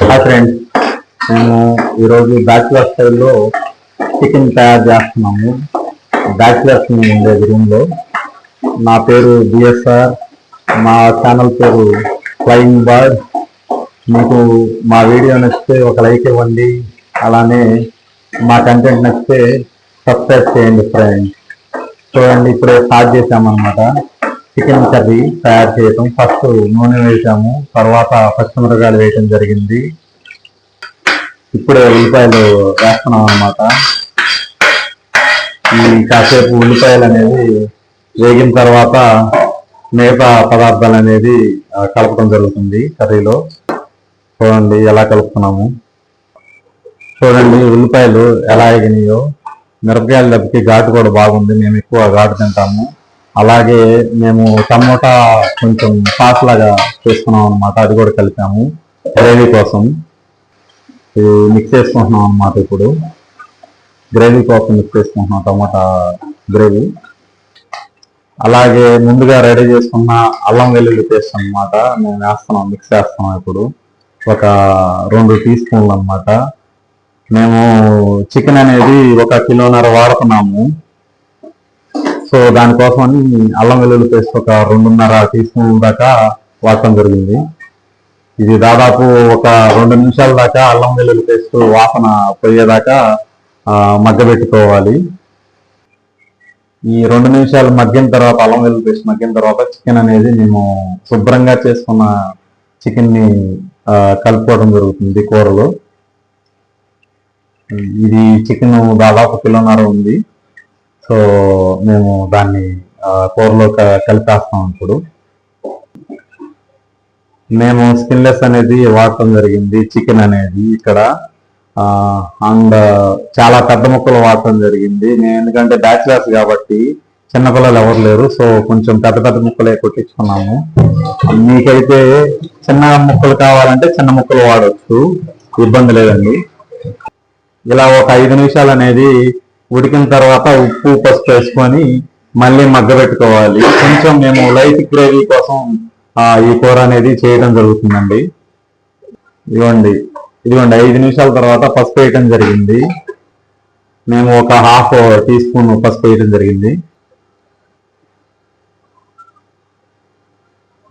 Hi friends, మేము ఈరోజు bachelor స్టైల్లో చికెన్ తయారు చేస్తున్నాము. బ్యాచిలర్స్ ఉండేది రూమ్లో. నా పేరు బిఎస్ఆర్, మా ఛానల్ పేరు ఫ్లయింగ్ బర్డ్. మీకు మా వీడియో నచ్చితే ఒక లైక్ ఇవ్వండి, అలానే మా కంటెంట్ నచ్చితే సబ్స్క్రైబ్ చేయండి ఫ్రెండ్స్. చూడండి, ఇప్పుడే స్టార్ట్ చేసామన్నమాట చికెన్ కర్రీ తయారు చేయటం. ఫస్ట్ నూనె వేసాము, తర్వాత పచ్చిమిరపకాయలు వేయటం జరిగింది. ఇప్పుడే ఉల్లిపాయలు వేస్తున్నాం అన్నమాట. ఈ కాసేపు ఉల్లిపాయలు అనేది వేగిన తర్వాత మిగతా పదార్థాలు అనేది కలపడం జరుగుతుంది కర్రీలో. చూడండి ఎలా కలుపుతున్నాము. చూడండి ఉల్లిపాయలు ఎలా వేగినాయో. మిరపకాయల దెబ్బకి ఘాటు కూడా బాగుంది, మేము ఎక్కువ ఘాటు తింటాము. అలాగే మేము టమోటా కొంచెం సాస్ లాగా చేసుకున్నాం అనమాట, అది కూడా కలిపాము గ్రేవీ కోసం. ఇది మిక్స్ చేసుకుంటున్నాం అనమాట. ఇప్పుడు గ్రేవీ కోసం మిక్స్ చేసుకుంటున్నాం టమోటా గ్రేవీ. అలాగే ముందుగా రెడీ చేసుకున్న అల్లం వెల్లుల్లి పేస్ట్ అనమాట మేము వేస్తున్నాం, మిక్స్ చేస్తున్నాం. ఇప్పుడు ఒక 2 టీ స్పూన్లు అనమాట. మేము చికెన్ అనేది 1.5 కిలోన్నర వాడుతున్నాము. సో దానికోసమని అల్లం వెల్లుల్లి పేస్ట్ ఒక 2.5 టీ స్పూన్ల దాకా వాడటం జరిగింది. ఇది దాదాపు ఒక 2 నిమిషాల దాకా అల్లం వెల్లుల్లి పేస్ట్ వాసన పోయేదాకా మగ్గబెట్టుకోవాలి. ఈ 2 నిమిషాలు మగ్గిన తర్వాత, అల్లం వెల్లుల్లి పేస్ట్ మగ్గిన తర్వాత చికెన్ అనేది మేము శుభ్రంగా చేసుకున్న చికెన్ని కలుపుకోవడం జరుగుతుంది కూరలో. ఇది చికెన్ దాదాపు 1.5 కిలోన్నర ఉంది. సో మేము దాన్ని కూరలో కలిపేస్తాం. ఇప్పుడు మేము స్కిన్లెస్ అనేది వాడటం జరిగింది చికెన్ అనేది ఇక్కడ. అండ్ చాలా పెద్ద ముక్కలు వాడటం జరిగింది. ఎందుకంటే బ్యాచిలర్స్ కాబట్టి చిన్నపిల్లలు ఎవరు లేరు, సో కొంచెం పెద్ద పెద్ద ముక్కలే కొట్టించుకున్నాము. మీకైతే చిన్న ముక్కలు కావాలంటే చిన్న ముక్కలు వాడవచ్చు, ఇబ్బంది లేదండి. ఇలా ఒక 5 నిమిషాలు అనేది ఉడికిన తర్వాత ఉప్పు పసుపు వేసుకొని మళ్ళీ మగ్గబెట్టుకోవాలి. కొంచెం మేము లైట్ గ్రేవీ కోసం ఈ కూర అనేది చేయడం జరుగుతుందండి. ఇదిగోండి 5 నిమిషాల తర్వాత పసుపు వేయటం జరిగింది. మేము ఒక 1/2 టీ స్పూన్ పసుపు వేయటం జరిగింది.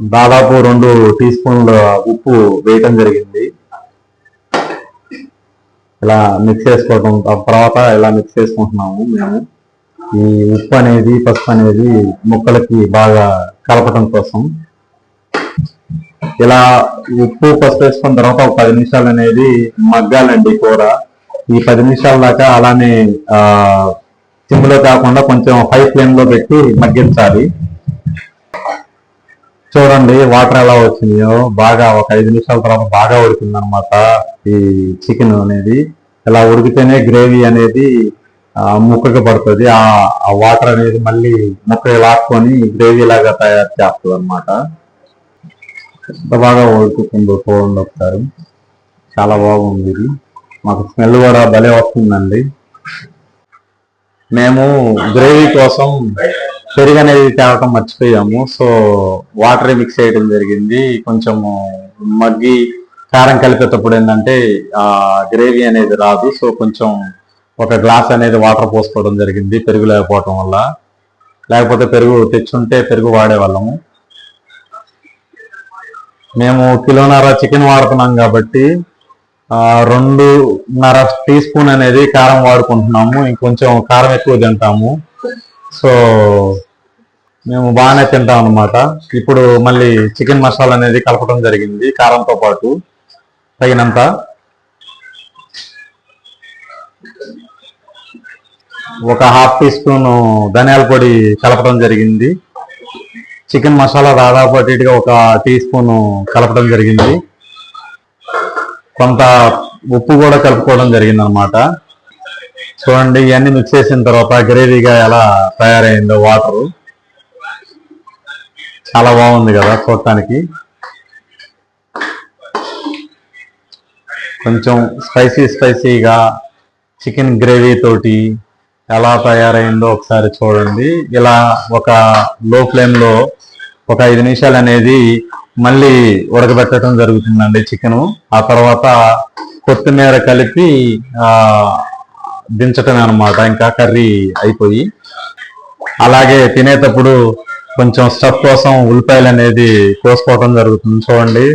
దాదాపు 2 టీ స్పూన్ల ఉప్పు వేయటం జరిగింది. ఇలా మిక్స్ చేసుకోవడం తర్వాత ఇలా మిక్స్ చేసుకుంటున్నాము మేము. ఈ ఉప్పు అనేది పసుపు అనేది ముక్కలకి బాగా కలపటం కోసం. ఇలా ఉప్పు పసుపు వేసుకున్న తర్వాత ఒక 10 నిమిషాలు అనేది మగ్గాలండి కూర. ఈ 10 నిమిషాల దాకా అలానే సిమ్లో కాకుండా కొంచెం హై ఫ్లేమ్లో పెట్టి మగ్గించాలి. చూడండి వాటర్ ఎలా వచ్చినాయో. బాగా ఒక 5 నిమిషాల తర్వాత బాగా ఉడికింది అనమాట ఈ చికెన్ అనేది. ఇలా ఉడికితేనే గ్రేవీ అనేది ముక్కకి పడుతుంది. ఆ వాటర్ అనేది మళ్ళీ ముక్కకి లాక్కొని గ్రేవీ లాగా తయారు చేస్తుంది అనమాట. ఎంత బాగా ఉడుకుతుందో చూడండి ఒకసారి. చాలా బాగుంది ఇది. మాకు స్మెల్ కూడా భలే వస్తుందండి. మేము గ్రేవీ కోసం పెరుగు అనేది తేవటం మర్చిపోయాము. సో వాటర్ మిక్స్ చేయడం జరిగింది. కొంచెము మగ్గి కారం కలిపేటప్పుడు ఏంటంటే ఆ గ్రేవీ అనేది రాదు. సో కొంచెం ఒక గ్లాస్ అనేది వాటర్ పోసుకోవడం జరిగింది పెరుగు లేకపోవటం వల్ల. లేకపోతే పెరుగు తెచ్చుంటే పెరుగు వాడేవాళ్ళము. మేము 1.5 కిలోన్నర చికెన్ వాడుతున్నాం కాబట్టి 2.5 టీ స్పూన్ అనేది కారం వాడుకుంటున్నాము. ఇంకొంచెం కారం ఎక్కువ తింటాము. సో మేము బాగానే తింటాం అన్నమాట. ఇప్పుడు మళ్ళీ చికెన్ మసాలా అనేది కలపడం జరిగింది కారంతో పాటు తగినంత. ఒక 1/2 టీ స్పూన్ ధనియాల పొడి కలపడం జరిగింది. చికెన్ మసాలా దాదాపు అటుగా 1 టీ స్పూన్ కలపడం జరిగింది. కొంత ఉప్పు కూడా కలుపుకోవడం జరిగింది అనమాట. చూడండి ఇవన్నీ మిక్స్ చేసిన తర్వాత గ్రేవీగా ఎలా తయారైందో వాటరు. చాలా బాగుంది కదా చూడటానికి. కొంచెం స్పైసీగా చికెన్ గ్రేవీ తోటి ఎలా తయారైందో ఒకసారి చూడండి. ఇలా ఒక లో ఫ్లేమ్లో ఒక 5 నిమిషాలు అనేది మళ్ళీ ఉడకబెట్టడం జరుగుతుందండి చికెను. ఆ తర్వాత కొత్తిమీర కలిపి దించటమే అనమాట, ఇంకా కర్రీ అయిపోయి. అలాగే తినేటప్పుడు కొంచెం స్టఫ్ కోసం ఉల్లిపాయలు అనేది కోసుకోవటం జరుగుతుంది. చూడండి,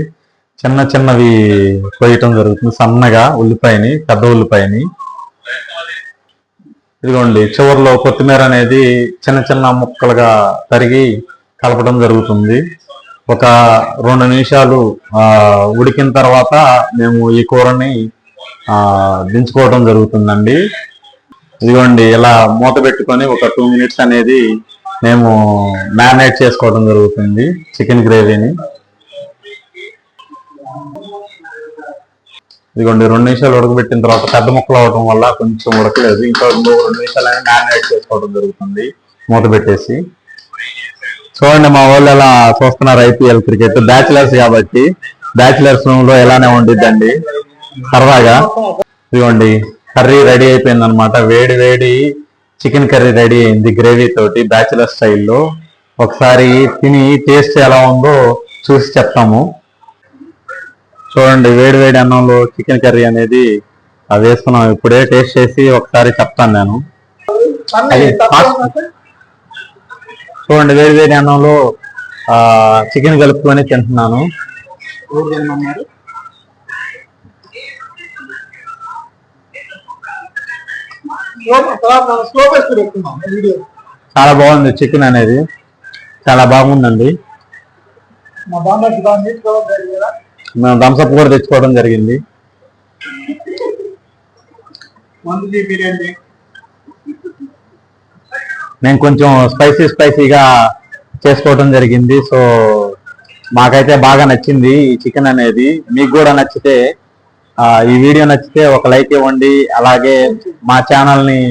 చిన్న చిన్నవి కోయటం జరుగుతుంది సన్నగా ఉల్లిపాయని, పెద్ద ఉల్లిపాయని. ఇదిగోండి, చివరిలో కొత్తిమీర అనేది చిన్న చిన్న ముక్కలుగా తరిగి కలపడం జరుగుతుంది. ఒక 2 నిమిషాలు ఉడికిన తర్వాత మేము ఈ కూరని దించుకోవడం జరుగుతుందండి. ఇదిగోండి, ఇలా మూత పెట్టుకొని ఒక 2 మినిట్స్ అనేది మేము మ్యారినేట్ చేసుకోవడం జరుగుతుంది చికెన్ గ్రేవీని. ఇదిగోండి, 2 నిమిషాలు ఉడకబెట్టిన తర్వాత పెద్ద ముక్కలు అవడం వల్ల కొంచెం ఉడకలేదు. ఇంకా 2 నిమిషాలు అనేది మ్యారినేట్ చేసుకోవడం జరుగుతుంది మూత పెట్టేసి. చూడండి, మా వాళ్ళు ఎలా చూస్తున్నారు ఐపీఎల్ క్రికెట్. బ్యాచిలర్స్ కాబట్టి బ్యాచిలర్స్ రూమ్ లో ఎలానే ఉండిద్దండి సరదాగా. ఇదిగోండి, కర్రీ రెడీ అయిపోయింది అనమాట. వేడి వేడి చికెన్ కర్రీ రెడీ అయింది గ్రేవీ తోటి, బ్యాచిలర్ స్టైల్లో. ఒకసారి తిని టేస్ట్ ఎలా ఉందో చూసి చెప్తాము. చూడండి, వేడి వేడి అన్నంలో చికెన్ కర్రీ అనేది వేసుకున్నాం. ఇప్పుడే టేస్ట్ చేసి ఒకసారి చెప్తాను నేను. చూడండి, వేడి వేడి అన్నంలో చికెన్ కలుపుకొని తింటున్నాను. చాలా బాగుంది చికెన్ అనేది, చాలా బాగుందండి. మేము థమ్స్అప్ కూడా తెచ్చుకోవడం జరిగింది. నేను కొంచెం స్పైసీగా చేసుకోవడం జరిగింది. సో మాకైతే బాగా నచ్చింది ఈ చికెన్ అనేది. మీకు కూడా నచ్చితే, ఈ వీడియో నచ్చితే ఒక లైక్ ఇవ్వండి. అలాగే మా ఛానల్ని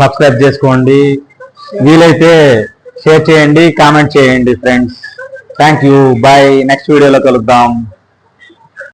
సబ్స్క్రైబ్ చేసుకోండి. వీలైతే షేర్ చేయండి, కామెంట్ చేయండి friends. Thank you, bye. Next వీడియోలో కలుద్దాం.